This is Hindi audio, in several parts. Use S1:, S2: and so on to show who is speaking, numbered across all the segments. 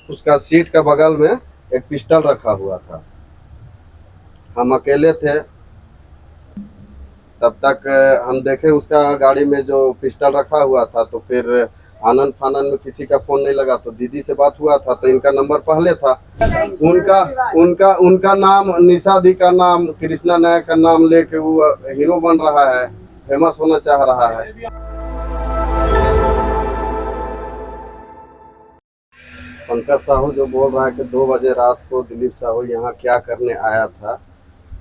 S1: उसका सीट का बगल में एक पिस्टल रखा हुआ था। हम अकेले थे। तब तक हम देखे उसका गाड़ी में जो पिस्टल रखा हुआ था, तो फिर आनन फानन में किसी का फोन नहीं लगा, तो दीदी से बात हुआ था, तो इनका नंबर पहले था। उनका उनका उनका नाम निशा दी का नाम, कृष्णा नायक का नाम लेके वो हीरो बन रहा है, फेमस होना चाह रहा है। पंकज साहू जो बोल रहा है कि 2 बजे रात को दिलीप साहू यहाँ क्या करने आया था,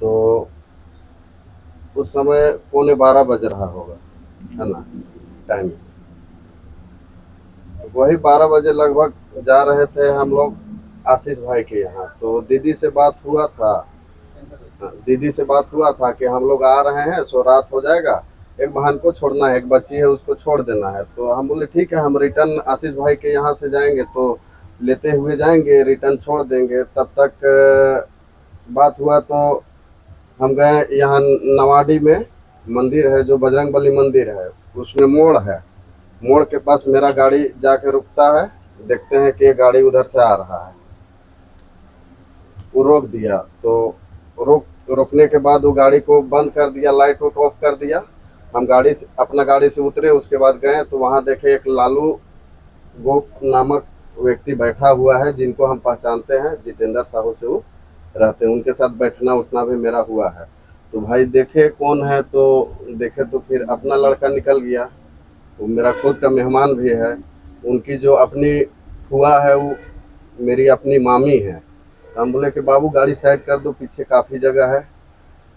S1: तो उस समय 11:45 बज रहा होगा, है ना टाइम। वही 12 बजे लगभग जा रहे थे हम लोग आशीष भाई के यहाँ। तो दीदी से बात हुआ था कि हम लोग आ रहे हैं, सो रात हो जाएगा, एक बहन को छोड़ना है, एक बच्ची है उसको छोड़ देना है। तो हम बोले ठीक है, हम रिटर्न आशीष भाई के यहाँ से जाएंगे तो लेते हुए जाएंगे, रिटर्न छोड़ देंगे। तब तक बात हुआ तो हम गए यहाँ नवाडी में मंदिर है, जो बजरंगबली मंदिर है, उसमें मोड़ है। मोड़ के पास मेरा गाड़ी जाके रुकता है, देखते हैं कि गाड़ी उधर से आ रहा है। वो रोक दिया, तो रोकने के बाद वो गाड़ी को बंद कर दिया, लाइट वाइट ऑफ कर दिया। हम अपना गाड़ी से उतरे, उसके बाद गए तो वहाँ देखे एक लालू गोप नामक व्यक्ति बैठा हुआ है, जिनको हम पहचानते हैं, जितेंद्र साहू से वो रहते हैं, उनके साथ बैठना उठना भी मेरा हुआ है। तो भाई देखे कौन है, तो देखे तो फिर अपना लड़का निकल गया, वो मेरा खुद का मेहमान भी है। उनकी जो अपनी फुआ है वो मेरी अपनी मामी है। तो हम बोले कि बाबू गाड़ी साइड कर दो, पीछे काफ़ी जगह है।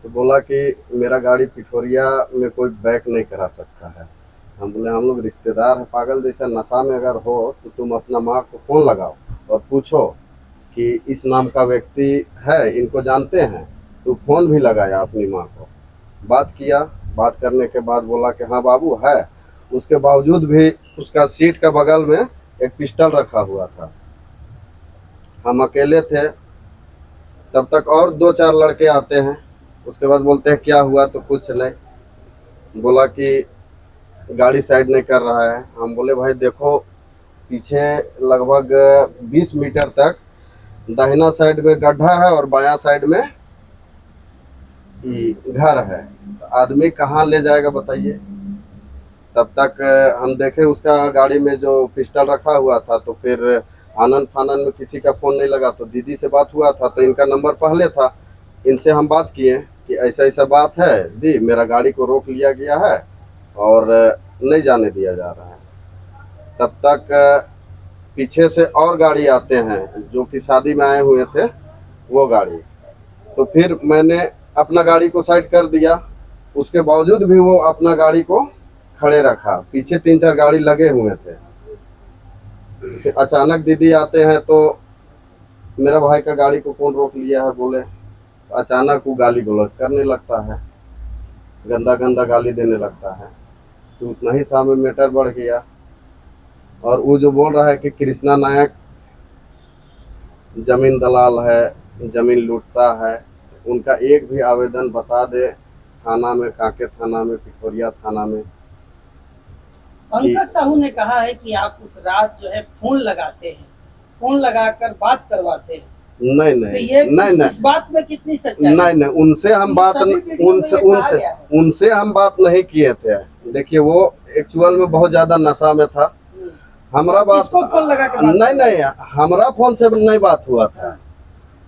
S1: तो बोला कि मेरा गाड़ी पिठोरिया में कोई बैक नहीं करा सकता है। हम बोले हम लोग रिश्तेदार हैं, पागल जैसा नशा में अगर हो तो तुम अपना माँ को फ़ोन लगाओ और पूछो कि इस नाम का व्यक्ति है, इनको जानते हैं। तो फ़ोन भी लगाया अपनी माँ को, बात किया। बात करने के बाद बोला कि हाँ बाबू है। उसके बावजूद भी उसका सीट का बगल में एक पिस्टल रखा हुआ था। हम अकेले थे। तब तक और 2-4 लड़के आते हैं, उसके बाद बोलते हैं क्या हुआ, तो कुछ नहीं। बोला कि गाड़ी साइड नहीं कर रहा है। हम बोले भाई देखो, पीछे लगभग 20 मीटर तक दाहिना साइड में गड्ढा है और बायां साइड में घर है, तो आदमी कहाँ ले जाएगा बताइए। तब तक हम देखे उसका गाड़ी में जो पिस्टल रखा हुआ था, तो फिर आनन फानन में किसी का फ़ोन नहीं लगा, तो दीदी से बात हुआ था, तो इनका नंबर पहले था। इनसे हम बात किए कि ऐसा ऐसा बात है दी, मेरा गाड़ी को रोक लिया गया है और नहीं जाने दिया जा रहा है। तब तक पीछे से और गाड़ी आते हैं, जो कि शादी में आए हुए थे वो गाड़ी। तो फिर मैंने अपना गाड़ी को साइड कर दिया, उसके बावजूद भी वो अपना गाड़ी को खड़े रखा। पीछे 3-4 गाड़ी लगे हुए थे। फिर अचानक दीदी आते हैं, तो मेरा भाई का गाड़ी को कौन रोक लिया है बोले। अचानक वो गाली गलौज करने लगता है, गंदा गंदा गाली देने लगता है। तो उतना ही सामने मैटर बढ़ गया। और वो जो बोल रहा है कि कृष्णा नायक जमीन दलाल है, जमीन लूटता है, उनका एक भी आवेदन बता दे थाना में, कांके थाना में, पिठोरिया थाना में।
S2: पंकज साहू ने कहा है कि आप उस रात जो है फोन लगाते हैं, फोन लगाकर बात करवाते हैं।
S1: नहीं
S2: तो
S1: नहीं
S2: ये
S1: नहीं
S2: इस बात में कितनी सच्चाई?
S1: नहीं नहीं, उनसे हम बात उनसे हम बात नहीं किए थे। देखिए वो एक्चुअल में बहुत ज्यादा नशा में था। हमारा बात
S2: फोन लगा के
S1: नहीं नहीं, हमारा फोन से नहीं बात हुआ था।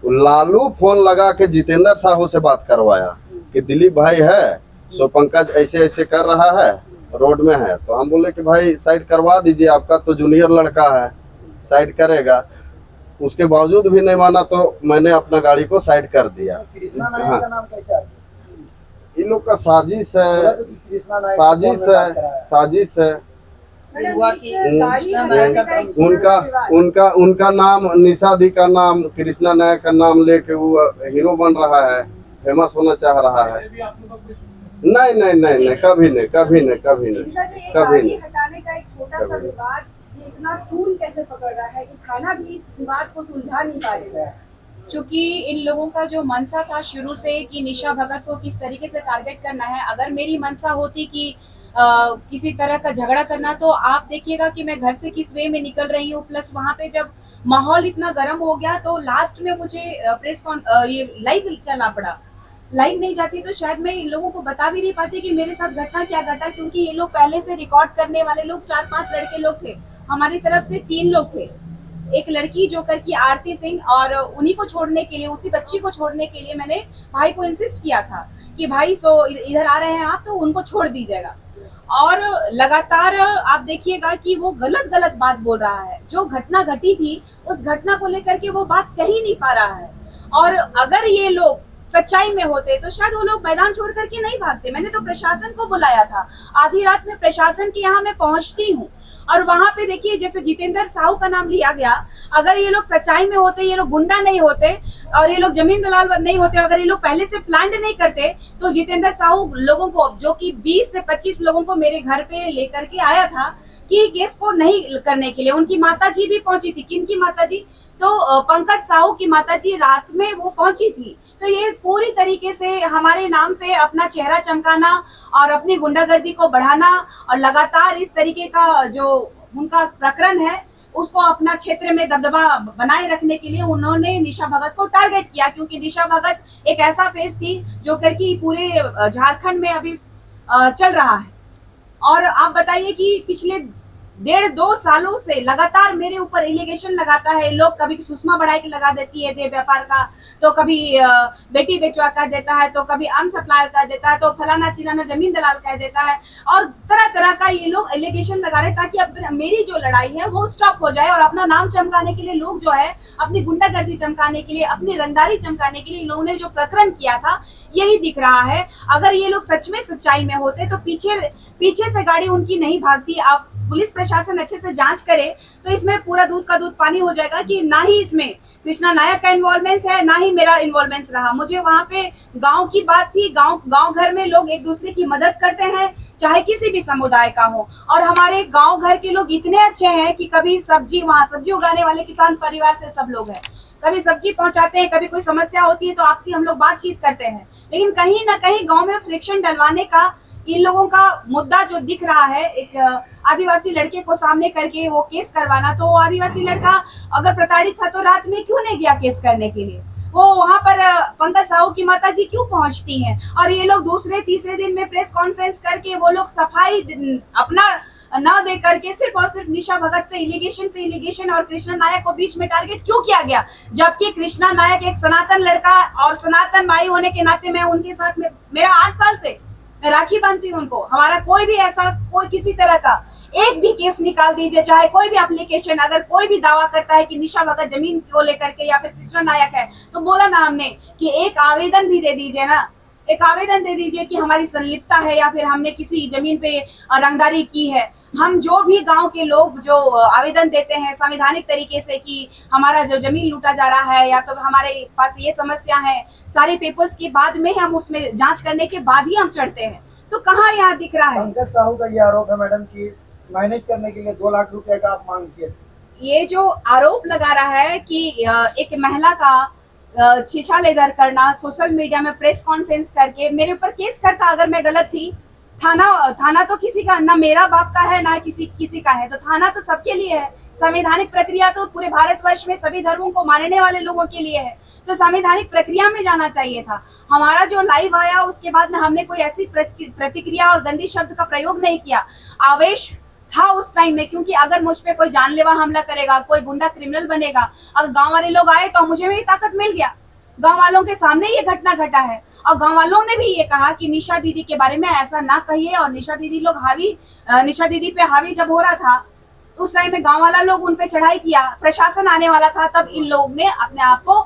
S1: लालू फोन लगा के जितेंद्र साहू से बात करवाया कि दिलीप भाई है, सो पंकज ऐसे ऐसे कर रहा है, रोड में है। तो हम बोले कि भाई साइड करवा दीजिए, आपका तो जूनियर लड़का है, साइड करेगा। उसके बावजूद भी नहीं माना, तो मैंने अपना गाड़ी को साइड कर दिया।
S2: हाँ। का नाम कैसे आ गया?
S1: इन लोग का साजिश है, साजिश है, साजिश है। उनका उनका उनका नाम निशा दी का नाम, कृष्णा नायक का नाम लेके वो हीरो बन रहा है, फेमस होना चाह रहा है। नहीं नहीं नहीं नहीं, कभी नहीं कभी नहीं कभी नहीं कभी नहीं।
S3: हटाने का एक छोटा सा विवाद ये इतना तूल कैसे पकड़ रहा है कि थाना भी इस विवाद को सुलझा नहीं पा रही है?
S4: चूंकि इन लोगों का जो मनसा था शुरू से कि निशा भगत को किस तरीके से टारगेट करना है, अगर मेरी मनसा होती कि किसी तरह का झगड़ा करना, तो आप देखिएगा कि मैं घर से किस वे में निकल रही हूँ। प्लस वहाँ पे जब माहौल इतना गर्म हो गया, तो लास्ट में मुझे ये लाइव चलना पड़ा। लाइव नहीं जाती तो शायद मैं इन लोगों को बता भी नहीं पाती कि मेरे साथ घटना क्या घटा, क्योंकि ये लोग पहले से रिकॉर्ड करने वाले लोग 4-5 लड़के लोग थे। हमारी तरफ से 3 लोग थे, एक लड़की जो कर की आरती सिंह, और उन्हीं को छोड़ने के लिए, उसी बच्ची को छोड़ने के लिए मैंने भाई को इंसिस्ट किया था कि भाई इधर आ रहे हैं आप तो उनको छोड़ दीजिएगा। और लगातार आप देखिएगा कि वो गलत गलत बात बोल रहा है। जो घटना घटी थी उस घटना को लेकर के वो बात कह ही नहीं पा रहा है। और अगर ये लोग सच्चाई में होते तो शायद वो लोग मैदान छोड़ करके नहीं भागते। मैंने तो प्रशासन को बुलाया था, आधी रात में प्रशासन के यहाँ मैं पहुंचती हूँ, और वहां पे देखिए जैसे जितेंद्र साहू का नाम लिया गया, अगर ये लोग सच्चाई में होते, ये लोग गुंडा नहीं होते और ये लोग जमीन दलाल नहीं होते, अगर ये लोग पहले से प्लान नहीं करते तो जितेंद्र साहू लोगों को, जो कि 20 से 25 लोगों को मेरे घर पे लेकर के आया था कि केस को नहीं करने के लिए, उनकी माताजी भी पहुंची थी। किनकी माताजी? तो पंकज साहू की माताजी रात में वो पहुंची थी। तो ये पूरी तरीके से हमारे नाम पे अपना चेहरा चमकाना और अपनी गुंडागर्दी को बढ़ाना, और लगातार इस तरीके का जो उनका प्रकरण है उसको अपना क्षेत्र में दबदबा बनाए रखने के लिए उन्होंने निशा भगत को टारगेट किया, क्योंकि निशा भगत एक ऐसा फेस थी जो करके पूरे झारखंड में अभी चल रहा है। और आप बताइए कि पिछले 1.5-2 सालों से लगातार मेरे ऊपर एलिगेशन लगाता है लोग। कभी सुषमा बढ़ाई के लगा देती है दे व्यापार का, तो कभी बेटी बेचवा कर देता है, तो कभी आम सप्लायर कर देता है, तो फलाना चिलाना जमीन दलाल कह देता है, और तरह तरह का ये लोग एलिगेशन लगा रहे ताकि अब मेरी जो लड़ाई है वो स्टॉप हो जाए। और अपना नाम चमकाने के लिए लोग जो है, अपनी गुंडागर्दी चमकाने के लिए, अपनी रंगदारी चमकाने के लिए लोगों ने जो प्रकरण किया था यही दिख रहा है। अगर ये लोग सच में सच्चाई में होते तो पीछे से गाड़ी उनकी नहीं भागती। आप पुलिस प्रशासन अच्छे से जांच करे तो इसमें पूरा दूध का दूध पानी हो जाएगा कि ना ही इसमें कृष्णा नायक का इन्वॉल्वमेंस है, ना ही मेरा इन्वॉल्वमेंस रहा। मुझे वहां पे गांव की बात थी, गांव घर में लोग एक दूसरे की मदद करते हैं, चाहे किसी भी समुदाय का हो। और हमारे गांव घर के लोग इतने अच्छे हैं कि कभी वहां सब्जी उगाने वाले किसान परिवार से सब लोग हैं, कभी सब्जी पहुंचाते हैं, कभी कोई समस्या होती है तो आपसी हम लोग बातचीत करते हैं। लेकिन कहीं ना कहीं गाँव में फ्रिक्शन डलवाने का इन लोगों का मुद्दा जो दिख रहा है, एक आदिवासी लड़के को सामने करके वो केस करवाना, तो वो आदिवासी लड़का अगर प्रताड़ित था तो रात में क्यों नहीं गया केस करने के लिए? वो वहां पर पंकज साहू की माताजी क्यों पहुंचती हैं? और ये लोग दूसरे तीसरे दिन में प्रेस कॉन्फ्रेंस करके वो लोग सफाई अपना न दे करके सिर्फ और सिर्फ निशा भगत पे इलिगेशन और कृष्णा नायक को बीच में टारगेट क्यों किया गया? जबकि कृष्णा नायक एक सनातन लड़का और सनातन भाई होने के नाते मैं उनके साथ में, मेरा 8 साल से मैं राखी बांधती हूँ उनको। हमारा कोई भी ऐसा कोई किसी तरह का एक भी केस निकाल दीजिए, चाहे कोई भी एप्लीकेशन, अगर कोई भी दावा करता है कि निशा भगत जमीन को लेकर के या फिर कृष्णा नायक है, तो बोला ना हमने कि एक आवेदन भी दे दीजिए ना, एक आवेदन दे दीजिए कि हमारी संलिप्तता है या फिर हमने किसी जमीन पे रंगदारी की है। हम जो भी गांव के लोग जो आवेदन देते हैं संवैधानिक तरीके से कि हमारा जो जमीन लूटा जा रहा है या तो हमारे पास ये समस्या है, सारे पेपर्स के बाद में हम उसमें जांच करने के बाद ही हम चढ़ते हैं। तो कहाँ यहाँ दिख रहा है?
S5: पंकज साहू का ये आरोप है मैडम कि मैनेज करने के लिए 2 लाख रुपए का आप मांग किए थे।
S4: ये जो आरोप लगा रहा है कि एक महिला का शीशा लेदर करना, सोशल मीडिया में प्रेस कॉन्फ्रेंस करके मेरे ऊपर केस करता अगर मैं गलत थी। थाना तो किसी का, ना मेरा बाप का है ना किसी का है, तो थाना तो सबके लिए है। संवैधानिक प्रक्रिया तो पूरे भारतवर्ष में सभी धर्मों को मानने वाले लोगों के लिए है, तो संवैधानिक प्रक्रिया में जाना चाहिए था। हमारा जो लाइव आया उसके बाद में हमने कोई ऐसी प्रतिक्रिया और गंदी शब्द का प्रयोग नहीं किया। आवेश था उस टाइम में, क्योंकि अगर मुझ पे कोई जानलेवा हमला करेगा, कोई गुंडा क्रिमिनल बनेगा, अगर गांव वाले लोग आए तो मुझे भी ताकत मिल गया। गांव वालों के सामने ये घटना घटा है और गांव वालों ने भी ये कहा कि निशा दीदी के बारे में ऐसा ना कहिए। और निशा दीदी पे हावी जब हो रहा था उस टाइम में गांव वाला लोग उन पे चढ़ाई किया, प्रशासन आने वाला था, तब इन लोगों ने अपने आप को